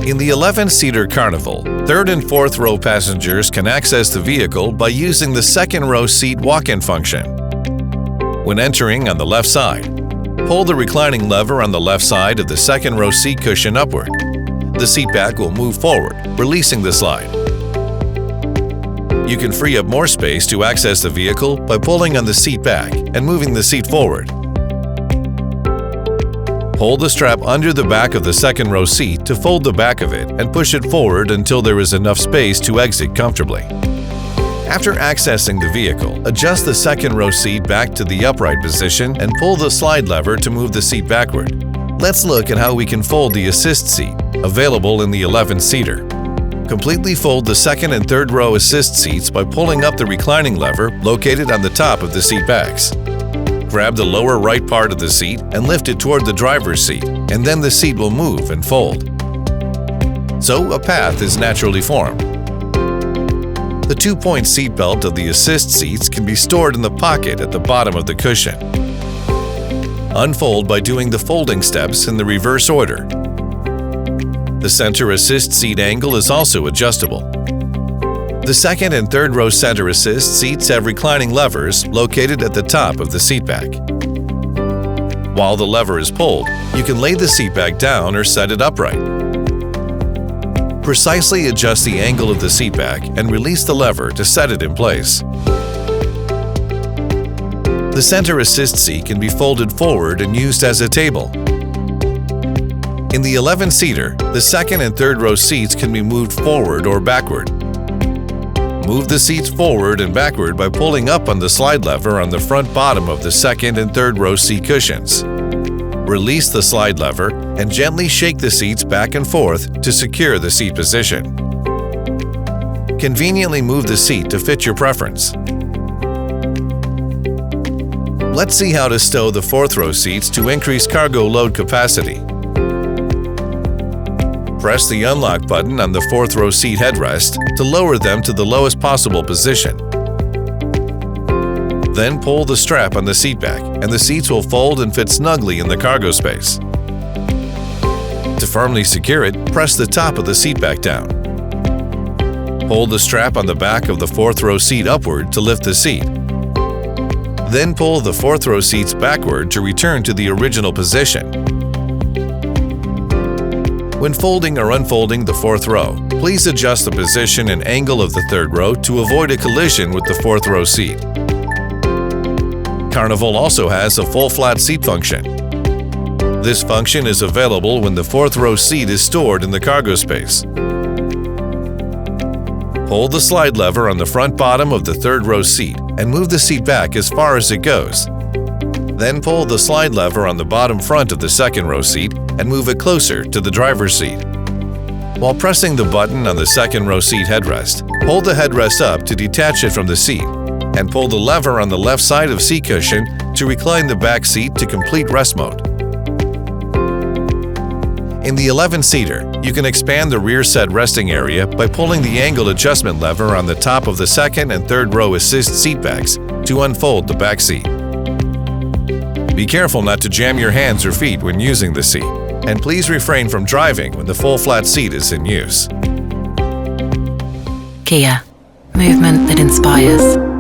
In the 11-seater Carnival, third and fourth row passengers can access the vehicle by using the second row seat walk-in function. When entering on the left side, pull the reclining lever on the left side of the second row seat cushion upward. The seat back will move forward, releasing the slide. You can free up more space to access the vehicle by pulling on the seat back and moving the seat forward. Hold the strap under the back of the second row seat to fold the back of it and push it forward until there is enough space to exit comfortably. After accessing the vehicle, adjust the second row seat back to the upright position and pull the slide lever to move the seat backward. Let's look at how we can fold the assist seat, available in the 11-seater. Completely fold the second and third row assist seats by pulling up the reclining lever located on the top of the seat backs. Grab the lower right part of the seat and lift it toward the driver's seat, and then the seat will move and fold. So a path is naturally formed. The two-point seat belt of the assist seats can be stored in the pocket at the bottom of the cushion. Unfold by doing the folding steps in the reverse order. The center assist seat angle is also adjustable. The second and third row center assist seats have reclining levers located at the top of the seat back. While the lever is pulled, you can lay the seat back down or set it upright. Precisely adjust the angle of the seat back and release the lever to set it in place. The center assist seat can be folded forward and used as a table. In the 11-seater, the second and third row seats can be moved forward or backward. Move the seats forward and backward by pulling up on the slide lever on the front bottom of the second and third row seat cushions. Release the slide lever and gently shake the seats back and forth to secure the seat position. Conveniently move the seat to fit your preference. Let's see how to stow the fourth row seats to increase cargo load capacity. Press the unlock button on the fourth row seat headrest to lower them to the lowest possible position. Then pull the strap on the seat back, and the seats will fold and fit snugly in the cargo space. To firmly secure it, press the top of the seat back down. Pull the strap on the back of the fourth row seat upward to lift the seat. Then pull the fourth row seats backward to return to the original position. When folding or unfolding the fourth row, please adjust the position and angle of the third row to avoid a collision with the fourth row seat. Carnival also has a full flat seat function. This function is available when the fourth row seat is stored in the cargo space. Pull the slide lever on the front bottom of the third row seat and move the seat back as far as it goes. Then pull the slide lever on the bottom front of the second row seat and move it closer to the driver's seat. While pressing the button on the second row seat headrest, hold the headrest up to detach it from the seat, and pull the lever on the left side of seat cushion to recline the back seat to complete rest mode. In the 11-seater, you can expand the rear set resting area by pulling the angle adjustment lever on the top of the second and third row assist seat backs to unfold the back seat. Be careful not to jam your hands or feet when using the seat, and please refrain from driving when the full flat seat is in use. Kia, movement that inspires.